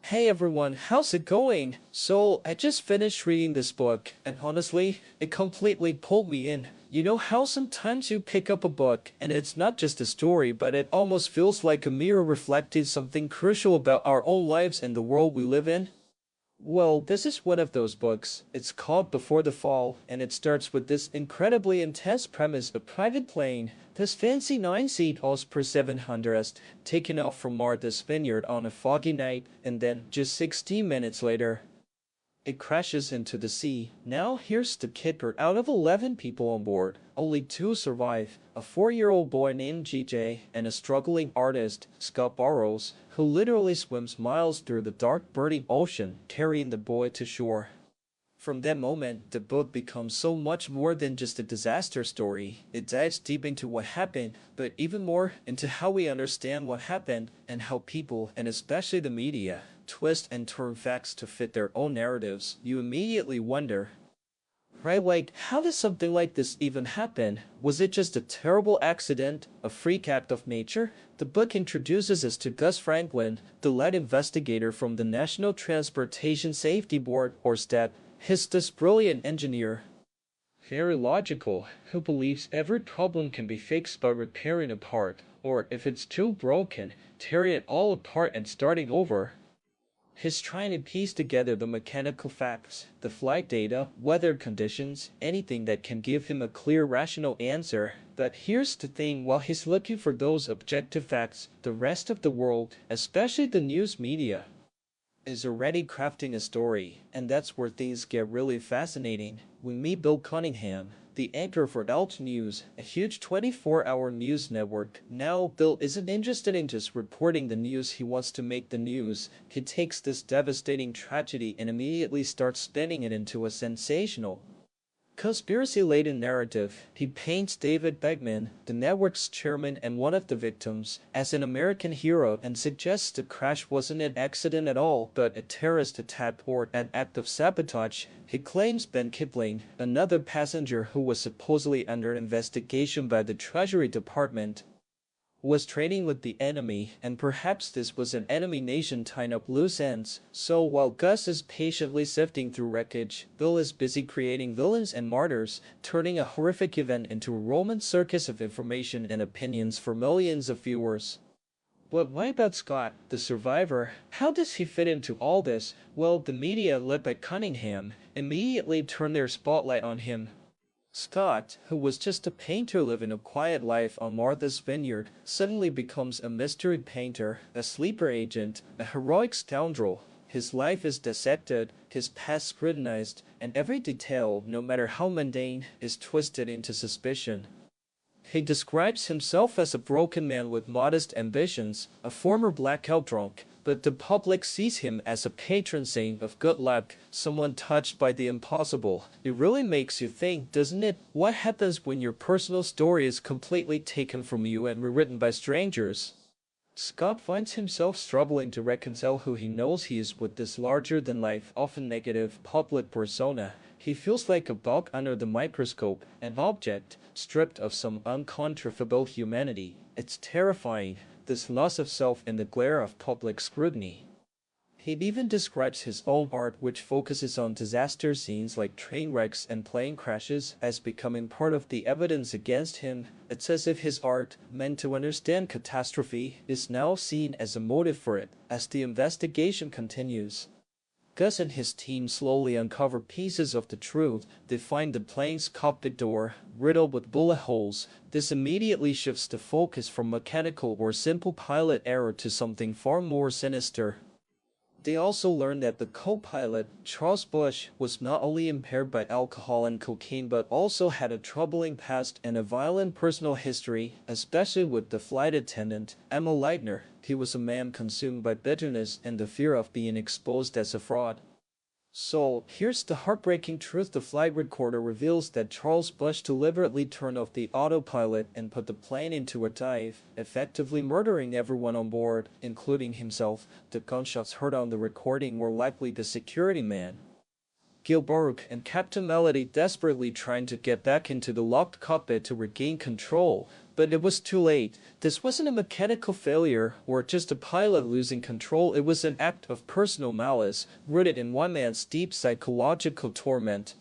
Hey everyone, how's it going? So, I just finished reading this book, and honestly, it completely pulled me in. You know how sometimes you pick up a book, and it's not just a story, but it almost feels like a mirror reflecting something crucial about our own lives and the world we live in? Well, this is one of those books. It's called Before the Fall, and it starts with this incredibly intense premise: a private plane, this fancy 9-seat Osprey 700, taken off from Martha's Vineyard on a foggy night, and then, just 16 minutes later, it crashes into the sea. Now here's the kicker. Out of 11 people on board, only 2 survive. A 4-year-old boy named GJ and a struggling artist, Scott Burrows, who literally swims miles through the dark burning ocean, carrying the boy to shore. From that moment, the book becomes so much more than just a disaster story. It dives deep into what happened, but even more into how we understand what happened and how people, and especially the media, twist and turn facts to fit their own narratives. You immediately wonder, right, like, how does something like this even happen? Was it just a terrible accident, a freak act of nature? The book introduces us to Gus Franklin, the lead investigator from the National Transportation Safety Board, or STAT. He's this brilliant engineer, very logical, who believes every problem can be fixed by repairing a part, or if it's too broken, tearing it all apart and starting over. He's trying to piece together the mechanical facts, the flight data, weather conditions, anything that can give him a clear, rational answer. But here's the thing: while he's looking for those objective facts, the rest of the world, especially the news media, is already crafting a story, and that's where things get really fascinating. We meet Bill Cunningham, the anchor for Alt News, a huge 24-hour news network. Now, Bill isn't interested in just reporting the news, he wants to make the news. He takes this devastating tragedy and immediately starts spinning it into a sensational, conspiracy-laden narrative. He paints David Bateman, the network's chairman and one of the victims, as an American hero and suggests the crash wasn't an accident at all, but a terrorist attack or an act of sabotage. He claims Ben Kipling, another passenger who was supposedly under investigation by the Treasury Department, was trading with the enemy, and perhaps this was an enemy nation tying up loose ends. So while Gus is patiently sifting through wreckage, Bill is busy creating villains and martyrs, turning a horrific event into a Roman circus of information and opinions for millions of viewers. But what about Scott, the survivor? How does he fit into all this? Well, the media, led by Cunningham, immediately turn their spotlight on him. Scott, who was just a painter living a quiet life on Martha's Vineyard, suddenly becomes a mystery painter, a sleeper agent, a heroic scoundrel. His life is dissected, his past scrutinized, and every detail, no matter how mundane, is twisted into suspicion. He describes himself as a broken man with modest ambitions, a former blackout drunk, but the public sees him as a patron saint of good luck, someone touched by the impossible. It really makes you think, doesn't it? What happens when your personal story is completely taken from you and rewritten by strangers? Scott finds himself struggling to reconcile who he knows he is with this larger-than-life, often negative, public persona. He feels like a bug under the microscope, an object, stripped of some uncontrovertible humanity. It's terrifying, this loss of self in the glare of public scrutiny. He even describes his own art, which focuses on disaster scenes like train wrecks and plane crashes, as becoming part of the evidence against him. It's as if his art, meant to understand catastrophe, is now seen as a motive for it. As the investigation continues, Gus and his team slowly uncover pieces of the truth. They find the plane's cockpit door riddled with bullet holes. This immediately shifts the focus from mechanical or simple pilot error to something far more sinister. They also learned that the co-pilot, Charles Bush, was not only impaired by alcohol and cocaine but also had a troubling past and a violent personal history, especially with the flight attendant, Emma Leitner. He was a man consumed by bitterness and the fear of being exposed as a fraud. So, here's the heartbreaking truth: the flight recorder reveals that Charles Bush deliberately turned off the autopilot and put the plane into a dive, effectively murdering everyone on board, including himself. The gunshots heard on the recording were likely the security man. Gilbert and Captain Melody desperately trying to get back into the locked cockpit to regain control, but it was too late. This wasn't a mechanical failure or just a pilot losing control, it was an act of personal malice, rooted in one man's deep psychological torment.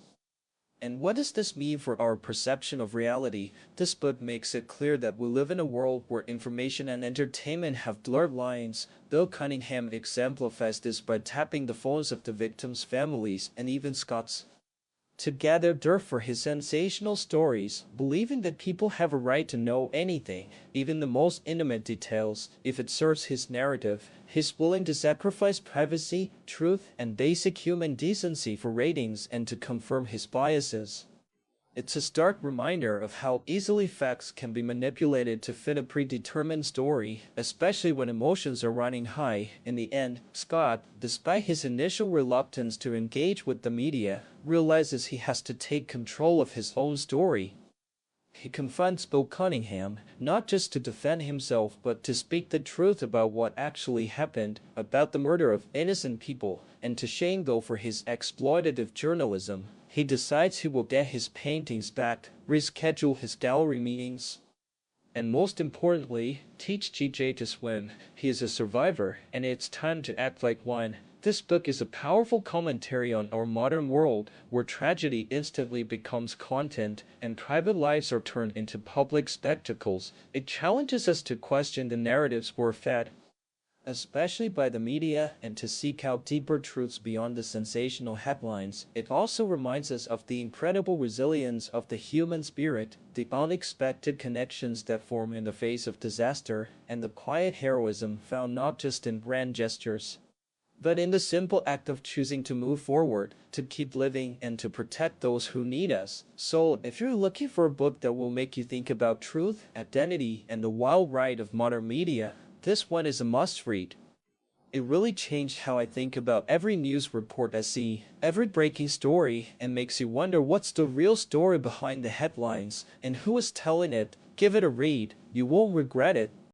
And what does this mean for our perception of reality? This book makes it clear that we live in a world where information and entertainment have blurred lines. Bill Cunningham exemplifies this by tapping the phones of the victims' families and even Scott's to gather dirt for his sensational stories, believing that people have a right to know anything, even the most intimate details, if it serves his narrative. He's willing to sacrifice privacy, truth, and basic human decency for ratings and to confirm his biases. It's a stark reminder of how easily facts can be manipulated to fit a predetermined story, especially when emotions are running high. In the end, Scott, despite his initial reluctance to engage with the media, realizes he has to take control of his own story. He confronts Bill Cunningham, not just to defend himself but to speak the truth about what actually happened, about the murder of innocent people, and to shame Bill for his exploitative journalism. He decides he will get his paintings back, reschedule his gallery meetings, and most importantly, teach GJ to swim. He is a survivor, and it's time to act like one. This book is a powerful commentary on our modern world, where tragedy instantly becomes content and private lives are turned into public spectacles. It challenges us to question the narratives we're fed, especially by the media, and to seek out deeper truths beyond the sensational headlines. It also reminds us of the incredible resilience of the human spirit, the unexpected connections that form in the face of disaster, and the quiet heroism found not just in grand gestures, but in the simple act of choosing to move forward, to keep living, and to protect those who need us. So, if you're looking for a book that will make you think about truth, identity, and the wild ride of modern media, this one is a must-read. It really changed how I think about every news report I see, every breaking story, and makes you wonder what's the real story behind the headlines, and who is telling it. Give it a read, you won't regret it.